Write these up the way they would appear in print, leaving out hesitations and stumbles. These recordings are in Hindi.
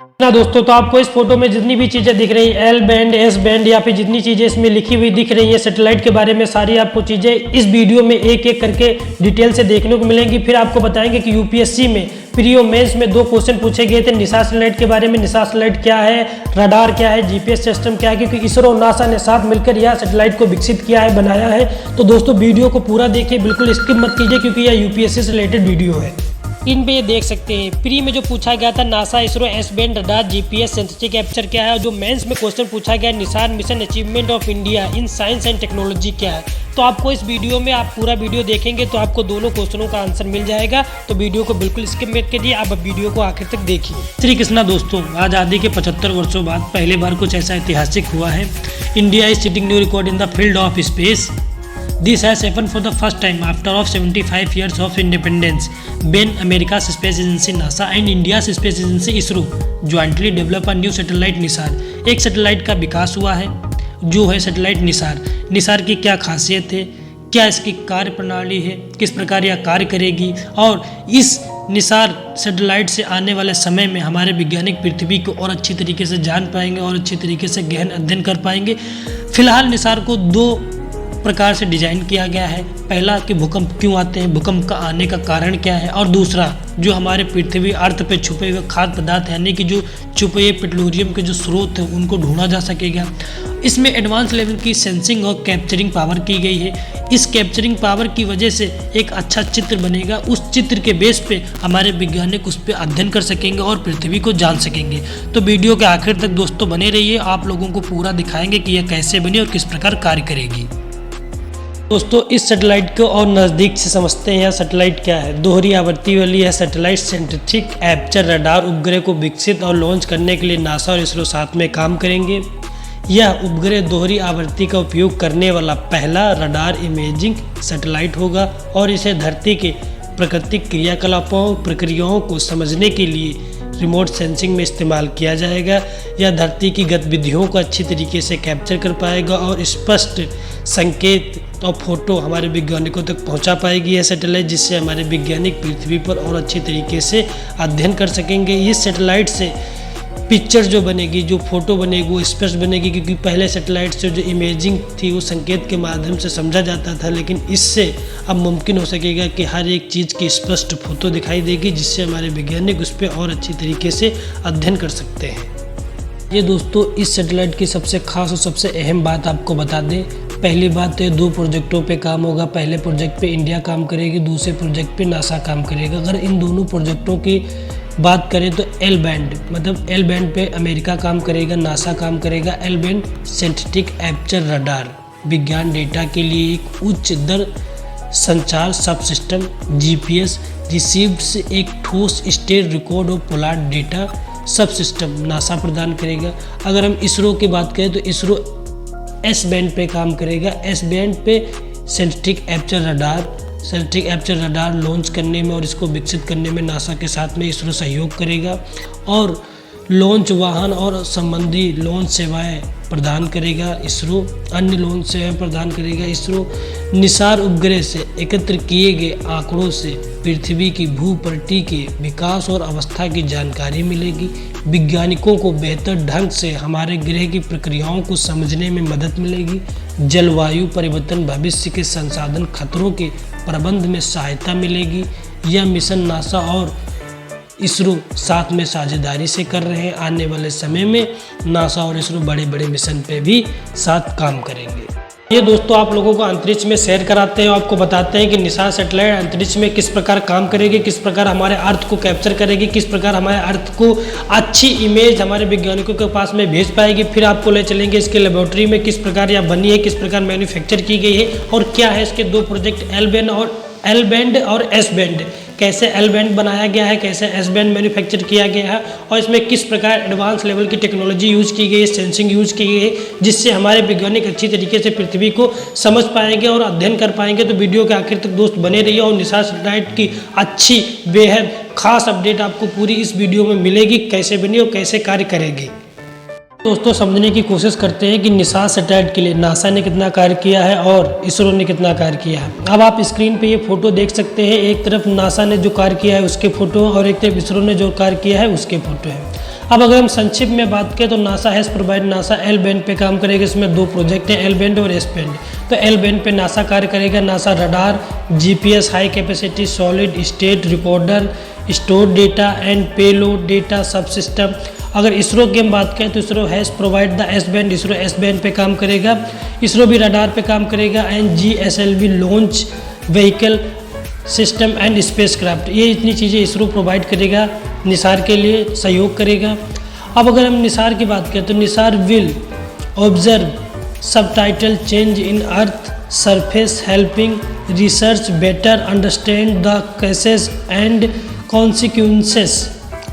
ना दोस्तों, तो आपको इस फोटो में जितनी भी चीज़ें दिख रही है, एल बैंड, एस बैंड या फिर जितनी चीज़ें इसमें लिखी हुई दिख रही है सैटेलाइट के बारे में, सारी आपको चीज़ें इस वीडियो में एक एक करके डिटेल से देखने को मिलेंगी। फिर आपको बताएंगे कि यूपीएससी में प्री और मेंस में 2 क्वेश्चन पूछे गए थे निसार सैटेलाइट के बारे में। निसार सैटेलाइट क्या है, रडार क्या है, जीपीएस सिस्टम क्या है, क्योंकि इसरो और नासा ने साथ मिलकर यह सैटेलाइट को विकसित किया है, बनाया है। तो दोस्तों वीडियो को पूरा देखिए, बिल्कुल स्किप मत कीजिए, क्योंकि यह यूपीएससी से रिलेटेड वीडियो है। इन पे ये देख सकते हैं प्री में जो पूछा गया था NASA ISRO S band radar GPS sensitive capture क्या है। जो मेंस में क्वेश्चन पूछा गया Nisar mission achievement of India in science and technology क्या है। तो आपको इस वीडियो में आप पूरा वीडियो देखेंगे तो आपको दोनों क्वेश्चनों का आंसर मिल जाएगा। तो वीडियो को बिल्कुल स्किप मत करिए, आप वीडियो को आखिर तक देखिए। श्री कृष्णा दोस्तों, आज़ादी के 75 वर्षों बाद पहली बार कुछ ऐसा ऐतिहासिक हुआ है। India is setting new record in the field of space. This has happened for the first time after of 75 years of independence when America's space agency NASA and India's space agency ISRO jointly develop a new satellite Nisar. एक सैटेलाइट का विकास हुआ है जो है सैटेलाइट निसार। निसार की क्या खासियत है, क्या इसकी कार्य प्रणाली है, किस प्रकार यह कार्य करेगी, और इस निसार सैटेलाइट से आने वाले समय में हमारे वैज्ञानिक पृथ्वी को और अच्छी तरीके से जान पाएंगे और अच्छी तरीके से गहन अध्ययन कर पाएंगे। फिलहाल निसार को 2 प्रकार से डिजाइन किया गया है। पहला कि भूकंप क्यों आते हैं, भूकंप का आने का कारण क्या है, और दूसरा जो हमारे पृथ्वी अर्थ पे छुपे हुए खाद्य पदार्थ यानी कि जो छुपे हुए पेट्रोलियम के जो स्रोत हैं उनको ढूंढा जा सकेगा। इसमें एडवांस लेवल की सेंसिंग और कैप्चरिंग पावर की गई है। इस कैप्चरिंग पावर की वजह से एक अच्छा चित्र बनेगा। उस चित्र के बेस पे हमारे वैज्ञानिक उस पर अध्ययन कर सकेंगे और पृथ्वी को जान सकेंगे। तो वीडियो के आखिर तक दोस्तों बने रहिए, आप लोगों को पूरा दिखाएंगे कि यह कैसे बनी और किस प्रकार कार्य करेगी। दोस्तों इस सैटेलाइट को और नज़दीक से समझते हैं। यह सैटेलाइट क्या है, दोहरी आवृत्ति वाली यह सैटेलाइट सेंट्रिक एपर्चर रडार उपग्रह को विकसित और लॉन्च करने के लिए नासा और इसरो साथ में काम करेंगे। यह उपग्रह दोहरी आवृत्ति का उपयोग करने वाला पहला रडार इमेजिंग सैटेलाइट होगा और इसे धरती के प्राकृतिक क्रियाकलापों प्रक्रियाओं को समझने के लिए रिमोट सेंसिंग में इस्तेमाल किया जाएगा। यह धरती की गतिविधियों को अच्छी तरीके से कैप्चर कर पाएगा और स्पष्ट संकेत और फोटो हमारे वैज्ञानिकों तक पहुंचा पाएगी यह सैटेलाइट, जिससे हमारे वैज्ञानिक पृथ्वी पर और अच्छी तरीके से अध्ययन कर सकेंगे। इस सैटेलाइट से पिक्चर जो बनेगी, जो फोटो बनेगी वो स्पष्ट बनेगी, क्योंकि पहले सैटेलाइट से जो इमेजिंग थी वो संकेत के माध्यम से समझा जाता था, लेकिन इससे अब मुमकिन हो सकेगा कि हर एक चीज़ की स्पष्ट फोटो दिखाई देगी, जिससे हमारे वैज्ञानिक उस पर और अच्छी तरीके से अध्ययन कर सकते हैं। ये दोस्तों इस सैटेलाइट की सबसे खास और सबसे अहम बात आपको बता दें। पहली बात तो 2 प्रोजेक्टों पे काम होगा। पहले प्रोजेक्ट पे इंडिया काम करेगी, दूसरे प्रोजेक्ट पे नासा काम करेगा। अगर इन दोनों प्रोजेक्टों की बात करें तो एल बैंड, मतलब एल बैंड पे अमेरिका काम करेगा, नासा काम करेगा। L band synthetic aperture radar विज्ञान डेटा के लिए एक उच्च दर संचार सब सिस्टम जीपीएस रिसीव्ड से एक ठोस स्टेट रिकॉर्ड और पोलार डेटा सब सिस्टम नासा प्रदान करेगा। अगर हम इसरो की बात करें तो इसरो एस बैंड पे काम करेगा। एस बैंड पे सिंथेटिक एपर्चर रडार लॉन्च करने में और इसको विकसित करने में नासा के साथ में इसरो सहयोग करेगा और लॉन्च वाहन और संबंधी लॉन्च सेवाएं प्रदान करेगा। इसरो अन्य लॉन्च सेवाएं प्रदान करेगा। इसरो निसार उपग्रह से एकत्र किए गए आंकड़ों से पृथ्वी की भूपटल के विकास और अवस्था की जानकारी मिलेगी। वैज्ञानिकों को बेहतर ढंग से हमारे ग्रह की प्रक्रियाओं को समझने में मदद मिलेगी। जलवायु परिवर्तन, भविष्य के संसाधन खतरों के प्रबंधन में सहायता मिलेगी। यह मिशन नासा और इसरो साथ में साझेदारी से कर रहे हैं। आने वाले समय में नासा और इसरो बड़े बड़े मिशन पे भी साथ काम करेंगे। ये दोस्तों आप लोगों को अंतरिक्ष में शेयर कराते हैं, आपको बताते हैं कि निसार सैटेलाइट अंतरिक्ष में किस प्रकार काम करेगी, किस प्रकार हमारे अर्थ को कैप्चर करेगी, किस प्रकार हमारे अर्थ को अच्छी इमेज हमारे वैज्ञानिकों के पास में भेज पाएगी। फिर आपको ले चलेंगे इसके लेबोरेटरी में किस प्रकार यह बनी है, किस प्रकार मैन्युफैक्चर की गई है और क्या है इसके 2 प्रोजेक्ट एल बैंड और एस बैंड, कैसे एल बैंड बनाया गया है, कैसे एस बैंड मैन्युफैक्चर किया गया है और इसमें किस प्रकार एडवांस लेवल की टेक्नोलॉजी यूज़ की गई है, सेंसिंग यूज़ की गई है, जिससे हमारे वैज्ञानिक अच्छी तरीके से पृथ्वी को समझ पाएंगे और अध्ययन कर पाएंगे। तो वीडियो के आखिर तक दोस्त बने रहिए और निसार सैटेलाइट की अच्छी बेहद खास अपडेट आपको पूरी इस वीडियो में मिलेगी, कैसे बनी और कैसे कार्य करेगी। दोस्तों समझने की कोशिश करते हैं कि निसार सैटेलाइट के लिए नासा ने कितना कार्य किया है और इसरो ने कितना कार्य किया है। अब आप स्क्रीन पे ये फोटो देख सकते हैं। एक तरफ नासा ने जो कार्य किया है उसके फोटो और एक तरफ इसरो ने जो कार्य किया है उसके फोटो है। अब अगर हम संक्षिप्त में बात करें तो NASA has provide NASA L band पे काम करेगा। इसमें 2 प्रोजेक्ट हैं, एल बैंड और एस बैंड। तो एल बैंड पे नासा कार्य करेगा। NASA radar, GPS, high capacity solid state recorder, store data and payload data subsystem. अगर इसरो की हम बात करें तो ISRO has provide the S band, ISRO S band पे काम करेगा। इसरो भी रडार पे काम करेगा। And GSLV launch vehicle system and spacecraft, ये इतनी चीज़ें इसरो प्रोवाइड करेगा, निसार के लिए सहयोग करेगा। अब अगर हम निसार की बात करें तो Nisar will observe subtitle change in earth surface helping research better understand the cases and consequences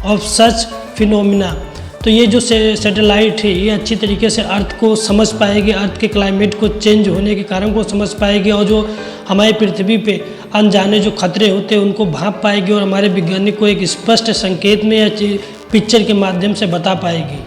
of such phenomena. तो ये जो सैटेलाइट है ये अच्छी तरीके से अर्थ को समझ पाएगी, अर्थ के क्लाइमेट को चेंज होने के कारण को समझ पाएगी, और जो हमारी पृथ्वी पे अनजाने जो खतरे होते हैं उनको भांप पाएगी, और हमारे वैज्ञानिक को एक स्पष्ट संकेत में या पिक्चर के माध्यम से बता पाएगी।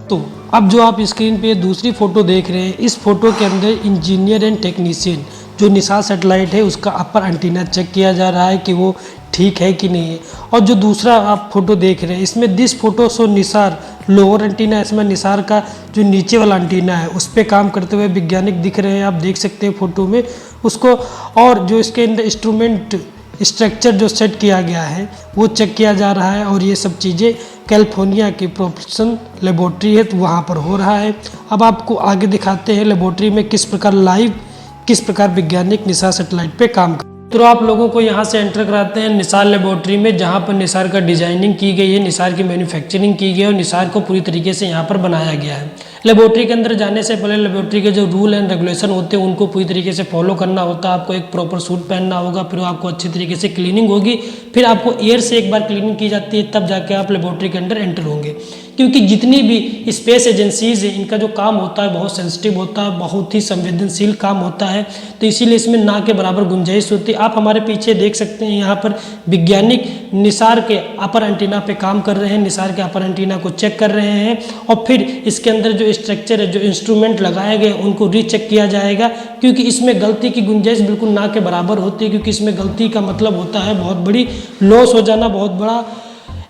तो अब जो आप स्क्रीन पे दूसरी फ़ोटो देख रहे हैं, इस फोटो के अंदर इंजीनियर एंड टेक्नीशियन जो निसार सैटेलाइट है उसका अपर एंटीना चेक किया जा रहा है कि वो ठीक है कि नहीं है। और जो दूसरा आप फोटो देख रहे हैं इसमें this photo so Nisar lower antenna, इसमें निसार का जो नीचे वाला एंटीना है उस पर काम करते हुए वैज्ञानिक दिख रहे हैं, आप देख सकते हैं फोटो में उसको। और जो इसके अंदर इंस्ट्रूमेंट स्ट्रक्चर जो सेट किया गया है वो चेक किया जा रहा है, और ये सब चीज़ें कैलिफोर्निया की प्रोपल्शन लेबोरेटरी है तो वहाँ पर हो रहा है। अब आपको आगे दिखाते हैं लेबोरेटरी में किस प्रकार वैज्ञानिक निसार सैटेलाइट पे काम कर। तो आप लोगों को यहाँ से एंटर कराते हैं निसार लेबोरेटरी में, जहाँ पर निसार का डिजाइनिंग की गई है, निसार की मैन्युफैक्चरिंग की गई है और निसार को पूरी तरीके से यहाँ पर बनाया गया है। लेबोरेटरी के अंदर जाने से पहले लेबोरेटरी के जो रूल एंड रेगुलेशन होते हैं उनको पूरी तरीके से फॉलो करना होता है। आपको एक प्रॉपर सूट पहनना होगा, फिर आपको अच्छी तरीके से क्लीनिंग होगी, फिर आपको एयर से एक बार क्लीनिंग की जाती है, तब जाके आप लेबोरेटरी के अंदर एंटर होंगे। क्योंकि जितनी भी स्पेस एजेंसीज है इनका जो काम होता है बहुत सेंसिटिव होता है, बहुत ही संवेदनशील काम होता है, तो इसीलिए इसमें ना के बराबर गुंजाइश होती है। आप हमारे पीछे देख सकते हैं यहाँ पर वैज्ञानिक निसार के अपर एंटीना पे काम कर रहे हैं, निसार के अपर एंटीना को चेक कर रहे हैं, और फिर इसके अंदर जो स्ट्रक्चर है, जो इंस्ट्रूमेंट लगाए गए उनको रीचेक किया जाएगा, क्योंकि इसमें गलती की गुंजाइश बिल्कुल ना के बराबर होती है। क्योंकि इसमें गलती का मतलब होता है बहुत बड़ी लॉस हो जाना, बहुत बड़ा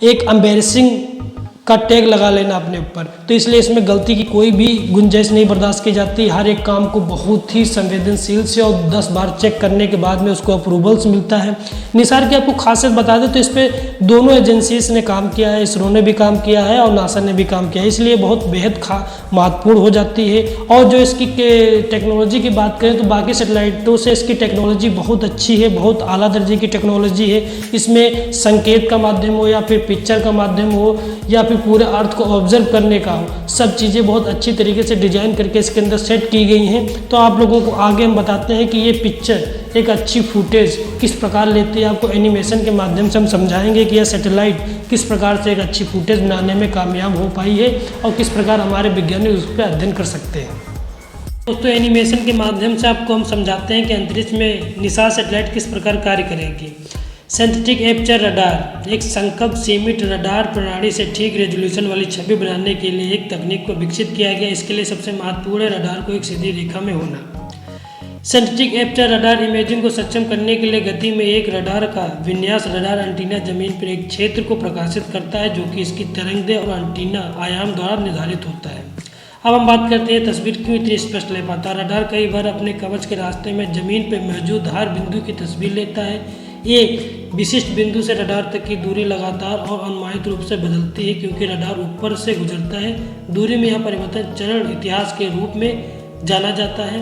एक एम्बेरसिंग का टैग लगा लेना अपने ऊपर, तो इसलिए इसमें गलती की कोई भी गुंजाइश नहीं बर्दाश्त की जाती। हर एक काम को बहुत ही संवेदनशील से और 10 बार चेक करने के बाद में उसको अप्रूवल्स मिलता है। निसार की आपको खासियत बता दें तो इस पर दोनों एजेंसीज ने काम किया है, इसरो ने भी काम किया है और नासा ने भी काम किया है, इसलिए बहुत बेहद महत्वपूर्ण हो जाती है। और जो इसकी टेक्नोलॉजी की बात करें तो बाकी सैटेलाइटों से इसकी टेक्नोलॉजी बहुत अच्छी है, बहुत आला दर्जे की टेक्नोलॉजी है। इसमें संकेत का माध्यम हो या फिर पिक्चर का माध्यम हो या फिर पूरे अर्थ को ऑब्जर्व करने का हो, सब चीज़ें बहुत अच्छी तरीके से डिजाइन करके इसके अंदर सेट की गई हैं। तो आप लोगों को आगे हम बताते हैं कि ये पिक्चर एक अच्छी फुटेज किस प्रकार लेती है। आपको एनिमेशन के माध्यम से हम समझाएंगे कि यह सैटेलाइट किस प्रकार से एक अच्छी फुटेज बनाने में कामयाब हो पाई है और किस प्रकार हमारे वैज्ञानिक उस पर अध्ययन कर सकते हैं। दोस्तों एनिमेशन के माध्यम से आपको हम समझाते हैं कि अंतरिक्ष में निसार सैटेलाइट किस प्रकार कार्य करेगी। सिंथेटिक एपर्चर रडार एक संकल्प सीमित रडार प्रणाली से ठीक रेजोल्यूशन वाली छवि बनाने के लिए एक तकनीक को विकसित किया गया। इसके लिए सबसे महत्वपूर्ण है रडार को एक सीधी रेखा में होना। सिंथेटिक एपर्चर रडार इमेजिंग को सक्षम करने के लिए गति में एक रडार का विन्यास रडार एंटीना जमीन पर एक क्षेत्र को प्रकाशित करता है जो कि इसकी तरंगदैर्घ्य और एंटीना आयाम द्वारा निर्धारित होता है। अब हम बात करते हैं तस्वीर क्यों इतनी स्पष्ट ले पाता है। रडार कई बार अपने कवच के रास्ते में जमीन पर मौजूद हर बिंदु की तस्वीर लेता है। एक विशिष्ट बिंदु से रडार तक की दूरी लगातार और अनुमानित रूप से बदलती है क्योंकि रडार ऊपर से गुजरता है। दूरी में यह परिवर्तन चरण इतिहास के रूप में जाना जाता है।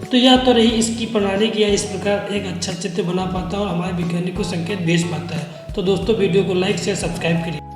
तो यह तो रही इसकी प्रणाली कि यह इस प्रकार एक अच्छा चित्र बना पाता है और हमारे वैज्ञानिक को संकेत भेज पाता है। तो दोस्तों वीडियो को लाइक शेयर सब्सक्राइब करिए।